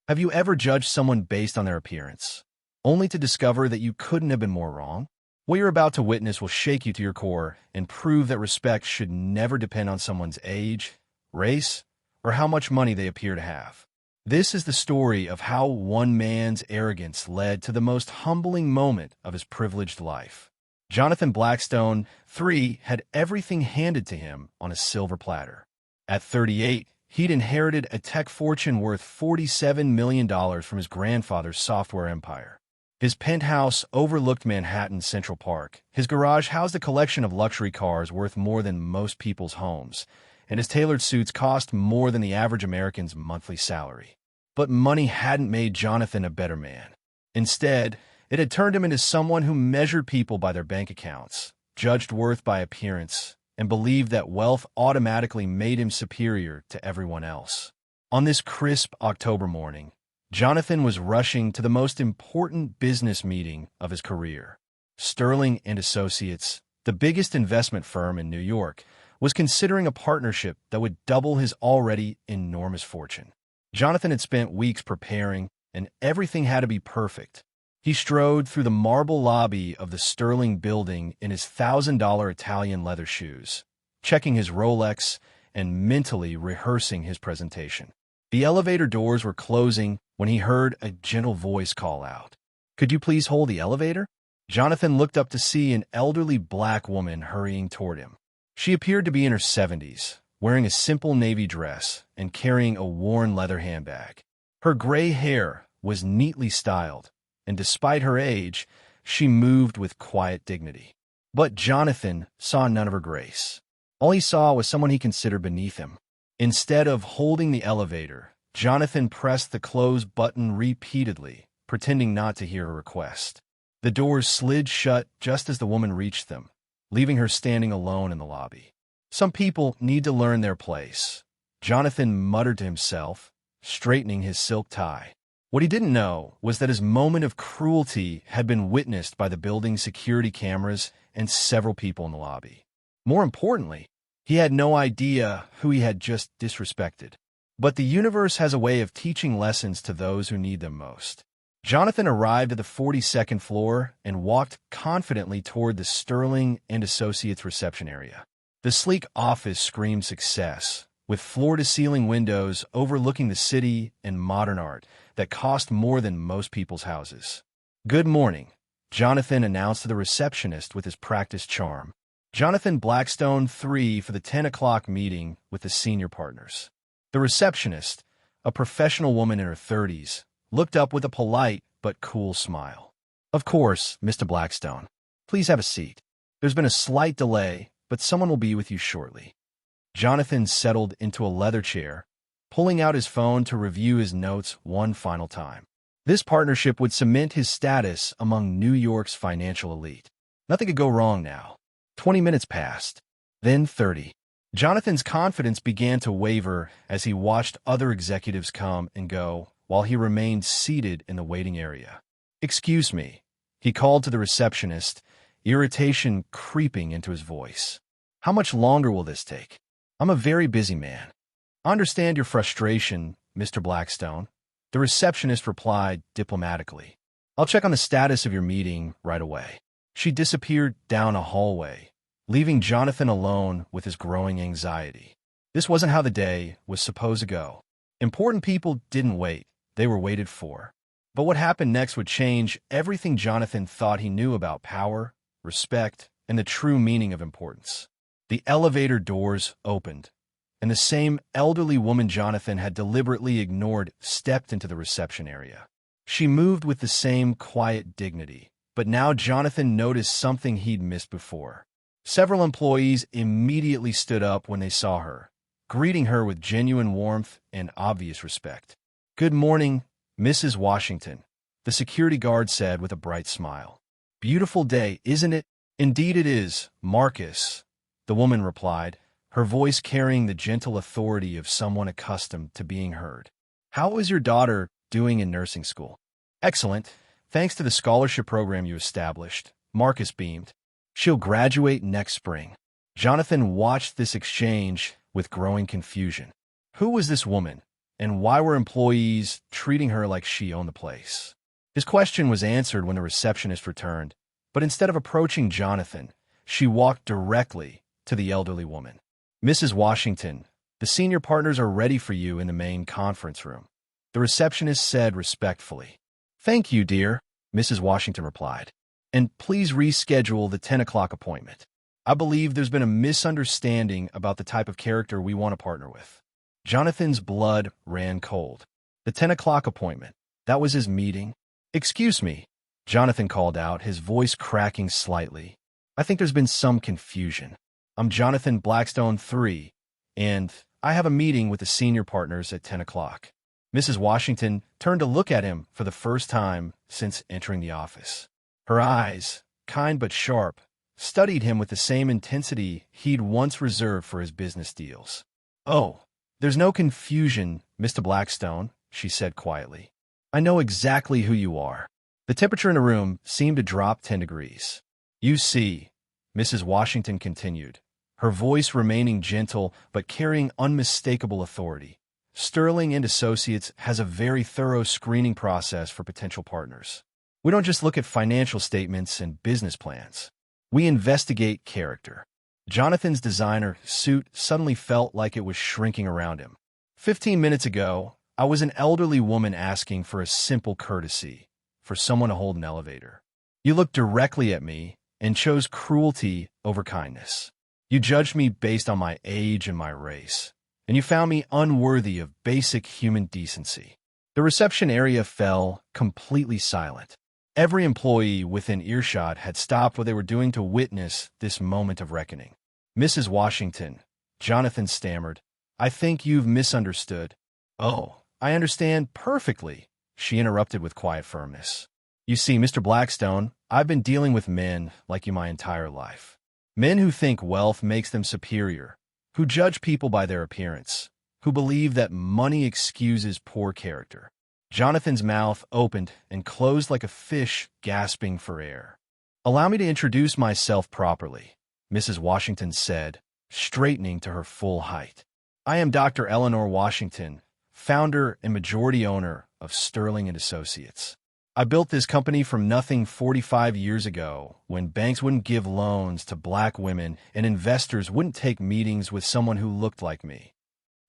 Have you ever judged someone based on their appearance, only to discover that you couldn't have been more wrong? What you're about to witness will shake you to your core and prove that respect should never depend on someone's age, race, or how much money they appear to have. This is the story of how one man's arrogance led to the most humbling moment of his privileged life. Jonathan Blackstone, 3, had everything handed to him on a silver platter. At 38, he'd inherited a tech fortune worth $47 million from his grandfather's software empire. His penthouse overlooked Manhattan's Central Park. His garage housed a collection of luxury cars worth more than most people's homes, and his tailored suits cost more than the average American's monthly salary. But money hadn't made Jonathan a better man. Instead, it had turned him into someone who measured people by their bank accounts, judged worth by appearance, and believed that wealth automatically made him superior to everyone else. On this crisp October morning, Jonathan was rushing to the most important business meeting of his career. Sterling and Associates, the biggest investment firm in New York, was considering a partnership that would double his already enormous fortune. Jonathan had spent weeks preparing, and everything had to be perfect. He strode through the marble lobby of the Sterling building in his $1,000 Italian leather shoes, checking his Rolex and mentally rehearsing his presentation. The elevator doors were closing when he heard a gentle voice call out, "Could you please hold the elevator?" Jonathan looked up to see an elderly black woman hurrying toward him. She appeared to be in her 70s, wearing a simple navy dress and carrying a worn leather handbag. Her gray hair was neatly styled, and despite her age, she moved with quiet dignity. But Jonathan saw none of her grace. All he saw was someone he considered beneath him. Instead of holding the elevator, Jonathan pressed the close button repeatedly, pretending not to hear her request. The doors slid shut just as the woman reached them, leaving her standing alone in the lobby. Some people need to learn their place, Jonathan muttered to himself, straightening his silk tie. What he didn't know was that his moment of cruelty had been witnessed by the building's security cameras and several people in the lobby. More importantly, he had no idea who he had just disrespected. But the universe has a way of teaching lessons to those who need them most. Jonathan arrived at the 42nd floor and walked confidently toward the Sterling and Associates reception area. The sleek office screamed success, with floor-to-ceiling windows overlooking the city and modern art that cost more than most people's houses. "Good morning," Jonathan announced to the receptionist with his practiced charm. Jonathan Blackstone, 3, for the 10 o'clock meeting with the senior partners. The receptionist, a professional woman in her 30s, looked up with a polite but cool smile. "Of course, Mr. Blackstone. Please have a seat. There's been a slight delay, but someone will be with you shortly." Jonathan settled into a leather chair, pulling out his phone to review his notes one final time. This partnership would cement his status among New York's financial elite. Nothing could go wrong now. 20 minutes passed, then 30. Jonathan's confidence began to waver as he watched other executives come and go while he remained seated in the waiting area. "Excuse me," he called to the receptionist, irritation creeping into his voice. "How much longer will this take? I'm a very busy man." "I understand your frustration, Mr. Blackstone," the receptionist replied diplomatically. "I'll check on the status of your meeting right away." She disappeared down a hallway, leaving Jonathan alone with his growing anxiety. This wasn't how the day was supposed to go. Important people didn't wait, they were waited for. But what happened next would change everything Jonathan thought he knew about power, respect, and the true meaning of importance. The elevator doors opened, and the same elderly woman Jonathan had deliberately ignored stepped into the reception area. She moved with the same quiet dignity, but now Jonathan noticed something he'd missed before. Several employees immediately stood up when they saw her, greeting her with genuine warmth and obvious respect. "Good morning, Mrs. Washington," the security guard said with a bright smile. "Beautiful day, isn't it?" "Indeed it is, Marcus," the woman replied, her voice carrying the gentle authority of someone accustomed to being heard. "How is your daughter doing in nursing school?" "Excellent, thanks to the scholarship program you established," Marcus beamed. "She'll graduate next spring." Jonathan watched this exchange with growing confusion. Who was this woman, And why were employees treating her like she owned the place? His question was answered when the receptionist returned, but instead of approaching Jonathan, she walked directly to the elderly woman. "Mrs. Washington, the senior partners are ready for you in the main conference room," the receptionist said respectfully. "Thank you, dear," Mrs. Washington replied. "And please reschedule the 10 o'clock appointment. I believe there's been a misunderstanding about the type of character we want to partner with." Jonathan's blood ran cold. The 10 o'clock appointment, that was his meeting? "Excuse me," Jonathan called out, his voice cracking slightly. "I think there's been some confusion. I'm Jonathan Blackstone III, and I have a meeting with the senior partners at 10 o'clock. Mrs. Washington turned to look at him for the first time since entering the office. Her eyes, kind but sharp, studied him with the same intensity he'd once reserved for his business deals. "Oh, there's no confusion, Mr. Blackstone," she said quietly. "I know exactly who you are." The temperature in the room seemed to drop 10 degrees. "You see," Mrs. Washington continued, her voice remaining gentle but carrying unmistakable authority, "Sterling and Associates has a very thorough screening process for potential partners. We don't just look at financial statements and business plans. We investigate character." Jonathan's designer suit suddenly felt like it was shrinking around him. 15 minutes ago, I was an elderly woman asking for a simple courtesy, for someone to hold an elevator. You looked directly at me and chose cruelty over kindness. You judged me based on my age and my race, and you found me unworthy of basic human decency. The reception area fell completely silent. Every employee within earshot had stopped what they were doing to witness this moment of reckoning. "Mrs. Washington," Jonathan stammered, "I think you've misunderstood." "Oh, I understand perfectly," she interrupted with quiet firmness. "You see, Mr. Blackstone, I've been dealing with men like you my entire life. Men who think wealth makes them superior, who judge people by their appearance, who believe that money excuses poor character." Jonathan's mouth opened and closed like a fish gasping for air. "Allow me to introduce myself properly," Mrs. Washington said, straightening to her full height. "I am Dr. Eleanor Washington, founder and majority owner of Sterling and Associates. I built this company from nothing 45 years ago when banks wouldn't give loans to black women and investors wouldn't take meetings with someone who looked like me."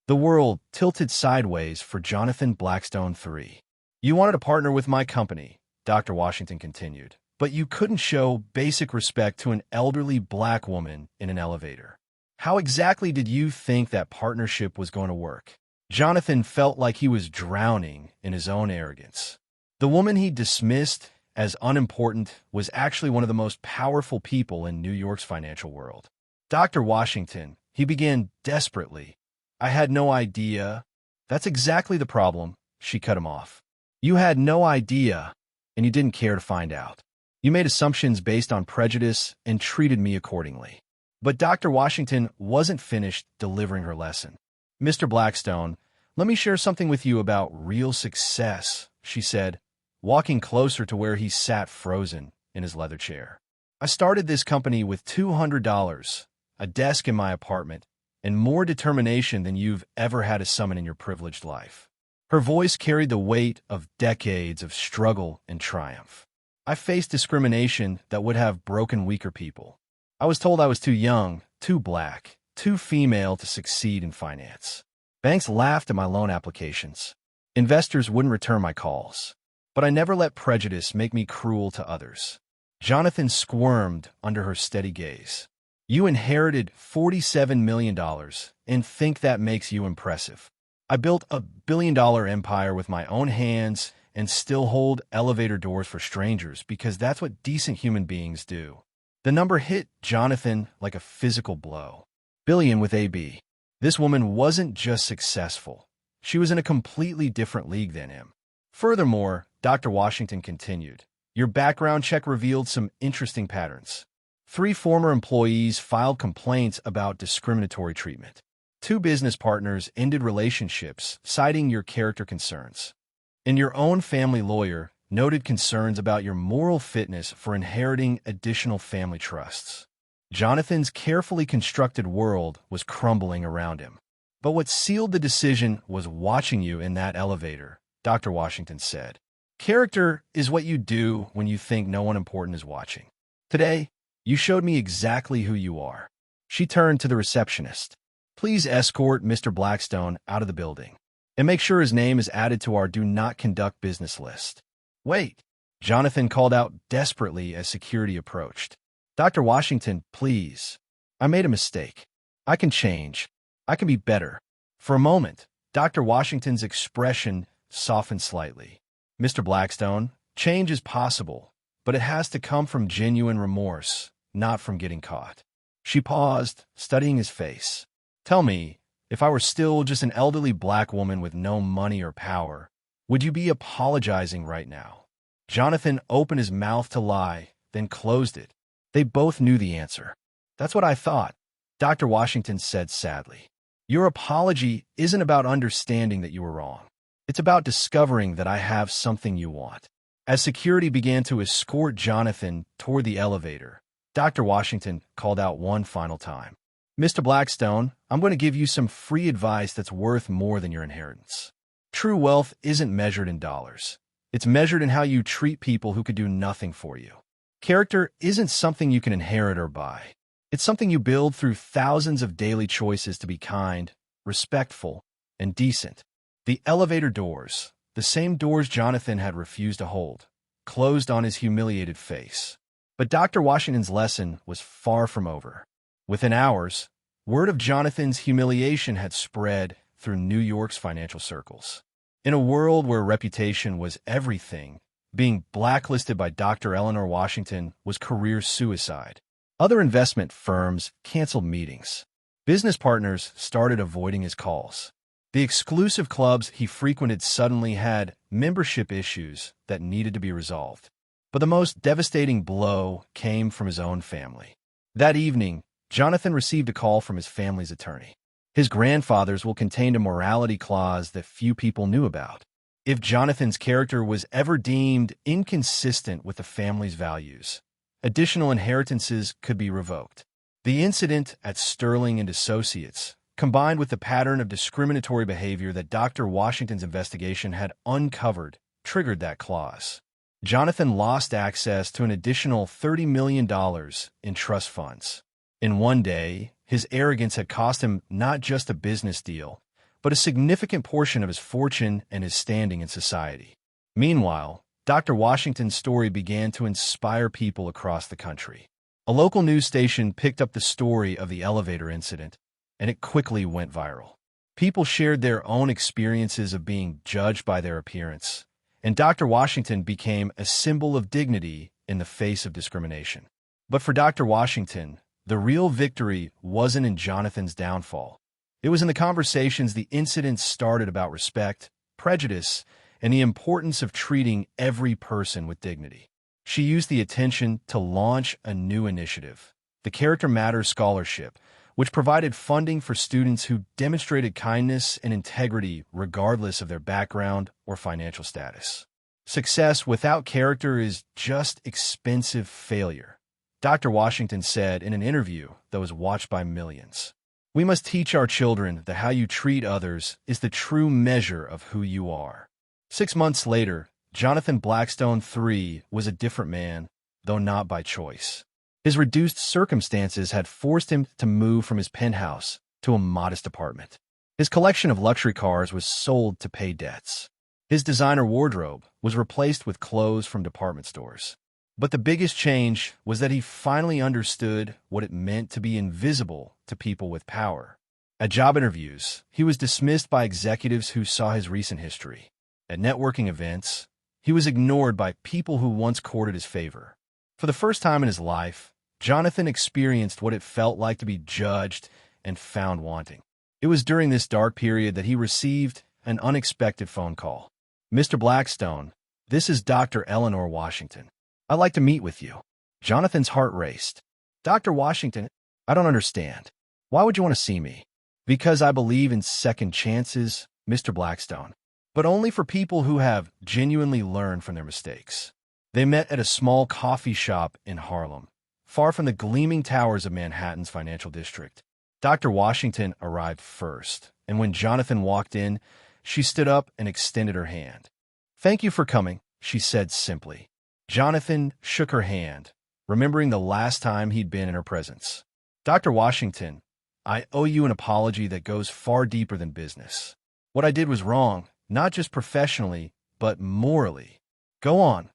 The world tilted sideways for Jonathan Blackstone III. "You wanted to partner with my company," Dr. Washington continued, "but you couldn't show basic respect to an elderly black woman in an elevator. How exactly did you think that partnership was going to work?" Jonathan felt like he was drowning in his own arrogance. The woman he dismissed as unimportant was actually one of the most powerful people in New York's financial world. "Dr. Washington," he began desperately, "I had no idea." "That's exactly the problem," she cut him off. "You had no idea, and you didn't care to find out. You made assumptions based on prejudice and treated me accordingly." But Dr. Washington wasn't finished delivering her lesson. "Mr. Blackstone, let me share something with you about real success," she said, walking closer to where he sat frozen in his leather chair. "I started this company with $200, a desk in my apartment, and more determination than you've ever had to summon in your privileged life." Her voice carried the weight of decades of struggle and triumph. "I faced discrimination that would have broken weaker people. I was told I was too young, too black, too female to succeed in finance. Banks laughed at my loan applications. Investors wouldn't return my calls. But I never let prejudice make me cruel to others." Jonathan squirmed under her steady gaze. "You inherited $47 million and think that makes you impressive. I built a billion-dollar empire with my own hands and still hold elevator doors for strangers because that's what decent human beings do." The number hit Jonathan like a physical blow. Billion with a B. This woman wasn't just successful. She was in a completely different league than him. "Furthermore," Dr. Washington continued, "your background check revealed some interesting patterns. 3 former employees filed complaints about discriminatory treatment. 2 business partners ended relationships, citing your character concerns. And your own family lawyer noted concerns about your moral fitness for inheriting additional family trusts." Jonathan's carefully constructed world was crumbling around him. But what sealed the decision was watching you in that elevator, Dr. Washington said. Character is what you do when you think no one important is watching. Today, you showed me exactly who you are. She turned to the receptionist. Please escort Mr. Blackstone out of the building and make sure his name is added to our do not conduct business list. Wait, Jonathan called out desperately as security approached. Dr. Washington, please. I made a mistake. I can change. I can be better. For a moment, Dr. Washington's expression softened slightly. Mr. Blackstone, change is possible, but it has to come from genuine remorse, not from getting caught. She paused, studying his face. Tell me, if I were still just an elderly black woman with no money or power, would you be apologizing right now? Jonathan opened his mouth to lie, then closed it. They both knew the answer. That's what I thought, Dr. Washington said sadly. Your apology isn't about understanding that you were wrong. It's about discovering that I have something you want. As security began to escort Jonathan toward the elevator, Dr. Washington called out one final time. Mr. Blackstone, I'm going to give you some free advice that's worth more than your inheritance. True wealth isn't measured in dollars. It's measured in how you treat people who could do nothing for you. Character isn't something you can inherit or buy. It's something you build through thousands of daily choices to be kind, respectful, and decent. The elevator doors, the same doors Jonathan had refused to hold, closed on his humiliated face. But Dr. Washington's lesson was far from over. Within hours, word of Jonathan's humiliation had spread through New York's financial circles. In a world where reputation was everything, being blacklisted by Dr. Eleanor Washington was career suicide. Other investment firms canceled meetings. Business partners started avoiding his calls. The exclusive clubs he frequented suddenly had membership issues that needed to be resolved. But the most devastating blow came from his own family. That evening, Jonathan received a call from his family's attorney. His grandfather's will contained a morality clause that few people knew about. If Jonathan's character was ever deemed inconsistent with the family's values, additional inheritances could be revoked. The incident at Sterling and Associates, combined with the pattern of discriminatory behavior that Dr. Washington's investigation had uncovered, triggered that clause. Jonathan lost access to an additional $30 million in trust funds. In one day, his arrogance had cost him not just a business deal, but a significant portion of his fortune and his standing in society. Meanwhile, Dr. Washington's story began to inspire people across the country. A local news station picked up the story of the elevator incident, and it quickly went viral. People shared their own experiences of being judged by their appearance, and Dr. Washington became a symbol of dignity in the face of discrimination. But for Dr. Washington, the real victory wasn't in Jonathan's downfall. It was in the conversations the incident started about respect, prejudice, and the importance of treating every person with dignity. She used the attention to launch a new initiative, the Character Matters Scholarship, which provided funding for students who demonstrated kindness and integrity regardless of their background or financial status. Success without character is just expensive failure, Dr. Washington said in an interview that was watched by millions. We must teach our children that how you treat others is the true measure of who you are. 6 months later, Jonathan Blackstone III was a different man, though not by choice. His reduced circumstances had forced him to move from his penthouse to a modest apartment. His collection of luxury cars was sold to pay debts. His designer wardrobe was replaced with clothes from department stores. But the biggest change was that he finally understood what it meant to be invisible to people with power. At job interviews, he was dismissed by executives who saw his recent history. At networking events, he was ignored by people who once courted his favor. For the first time in his life, Jonathan experienced what it felt like to be judged and found wanting. It was during this dark period that he received an unexpected phone call. Mr. Blackstone, this is Dr. Eleanor Washington. I'd like to meet with you. Jonathan's heart raced. Dr. Washington, I don't understand. Why would you want to see me? Because I believe in second chances, Mr. Blackstone, but only for people who have genuinely learned from their mistakes. They met at a small coffee shop in Harlem, far from the gleaming towers of Manhattan's financial district. Dr. Washington arrived first, and when Jonathan walked in, she stood up and extended her hand. "Thank you for coming," she said simply. Jonathan shook her hand, remembering the last time he'd been in her presence. "Dr. Washington, I owe you an apology that goes far deeper than business. What I did was wrong, not just professionally, but morally." "Go on,"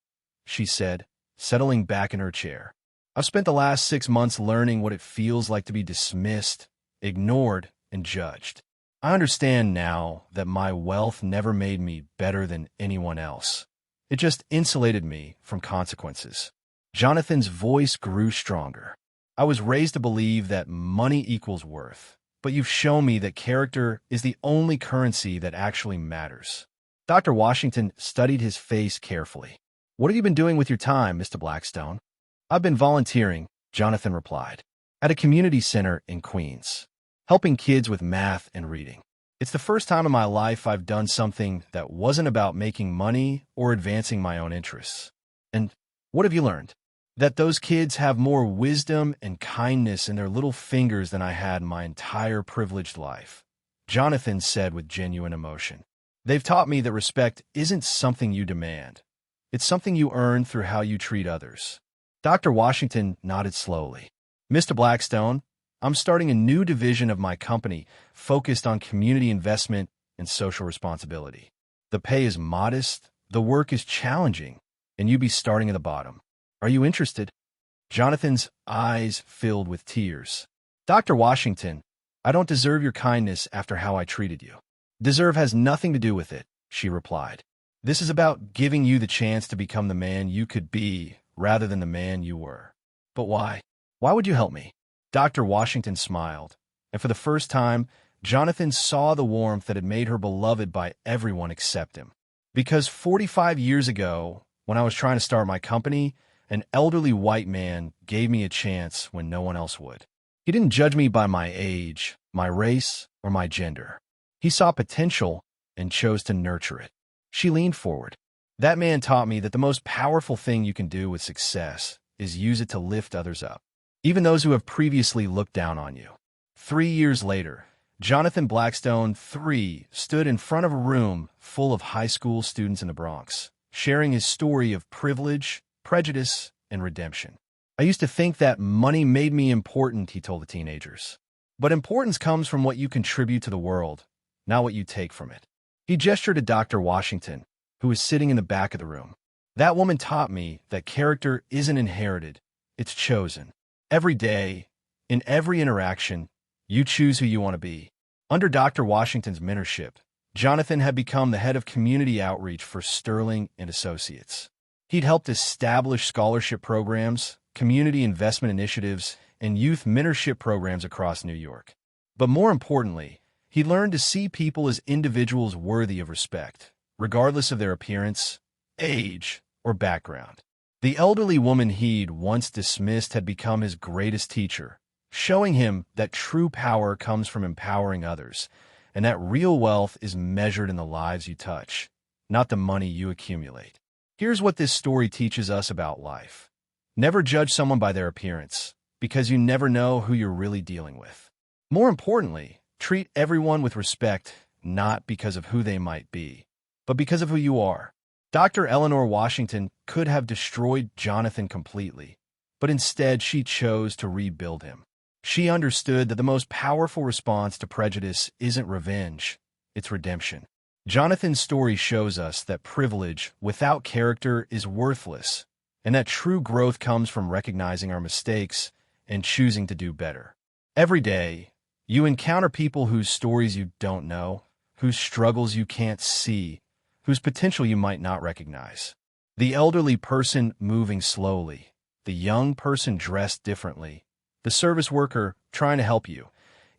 she said, settling back in her chair. "I've spent the last 6 months learning what it feels like to be dismissed, ignored, and judged. I understand now that my wealth never made me better than anyone else. It just insulated me from consequences." Jonathan's voice grew stronger. "I was raised to believe that money equals worth, but you've shown me that character is the only currency that actually matters." Dr. Washington studied his face carefully. "What have you been doing with your time, Mr. Blackstone?" "I've been volunteering," Jonathan replied, "at a community center in Queens, helping kids with math and reading. It's the first time in my life I've done something that wasn't about making money or advancing my own interests." "And what have you learned?" "That those kids have more wisdom and kindness in their little fingers than I had my entire privileged life," Jonathan said with genuine emotion. "They've taught me that respect isn't something you demand. It's something you earn through how you treat others." Dr. Washington nodded slowly. "Mr. Blackstone, I'm starting a new division of my company focused on community investment and social responsibility. The pay is modest, the work is challenging, and you'd be starting at the bottom. Are you interested?" Jonathan's eyes filled with tears. "Dr. Washington, I don't deserve your kindness after how I treated you." "Deserve has nothing to do with it," she replied. "This is about giving you the chance to become the man you could be rather than the man you were." "But why? Why would you help me?" Dr. Washington smiled, and for the first time, Jonathan saw the warmth that had made her beloved by everyone except him. "Because 45 years ago, when I was trying to start my company, an elderly white man gave me a chance when no one else would. He didn't judge me by my age, my race, or my gender. He saw potential and chose to nurture it." She leaned forward. "That man taught me that the most powerful thing you can do with success is use it to lift others up, even those who have previously looked down on you." 3 years later, Jonathan Blackstone III stood in front of a room full of high school students in the Bronx, sharing his story of privilege, prejudice, and redemption. "I used to think that money made me important," he told the teenagers. "But importance comes from what you contribute to the world, not what you take from it." He gestured to Dr. Washington, who was sitting in the back of the room. "That woman taught me that character isn't inherited, it's chosen. Every day, in every interaction, you choose who you want to be." Under Dr. Washington's mentorship, Jonathan had become the head of community outreach for Sterling and Associates. He'd helped establish scholarship programs, community investment initiatives, and youth mentorship programs across New York. But more importantly, he learned to see people as individuals worthy of respect, regardless of their appearance, age, or background. The elderly woman he'd once dismissed had become his greatest teacher, showing him that true power comes from empowering others, and that real wealth is measured in the lives you touch, not the money you accumulate. Here's what this story teaches us about life. Never judge someone by their appearance, because you never know who you're really dealing with. More importantly, treat everyone with respect, not because of who they might be, but because of who you are. Dr. Eleanor Washington could have destroyed Jonathan completely, but instead she chose to rebuild him. She understood that the most powerful response to prejudice isn't revenge, it's redemption. Jonathan's story shows us that privilege without character is worthless, and that true growth comes from recognizing our mistakes and choosing to do better. Every day, you encounter people whose stories you don't know, whose struggles you can't see, whose potential you might not recognize. The elderly person moving slowly, the young person dressed differently, the service worker trying to help you.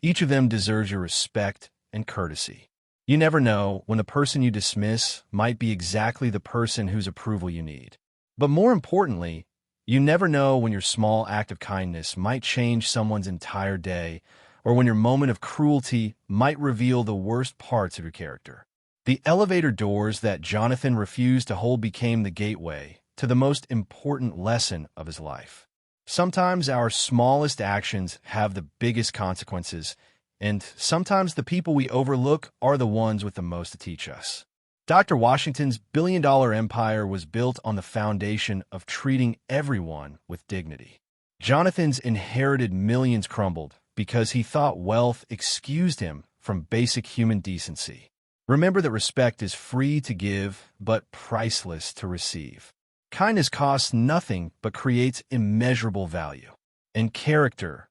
Each of them deserves your respect and courtesy. You never know when the person you dismiss might be exactly the person whose approval you need. But more importantly, you never know when your small act of kindness might change someone's entire day, or when your moment of cruelty might reveal the worst parts of your character. The elevator doors that Jonathan refused to hold became the gateway to the most important lesson of his life. Sometimes our smallest actions have the biggest consequences, and sometimes the people we overlook are the ones with the most to teach us. Dr. Washington's billion-dollar empire was built on the foundation of treating everyone with dignity. Jonathan's inherited millions crumbled because he thought wealth excused him from basic human decency. Remember that respect is free to give, but priceless to receive. Kindness costs nothing but creates immeasurable value. And character,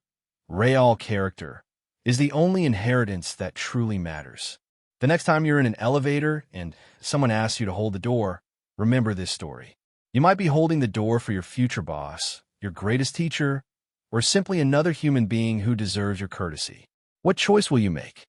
real character, is the only inheritance that truly matters. The next time you're in an elevator and someone asks you to hold the door, remember this story. You might be holding the door for your future boss, your greatest teacher, or simply another human being who deserves your courtesy. What choice will you make?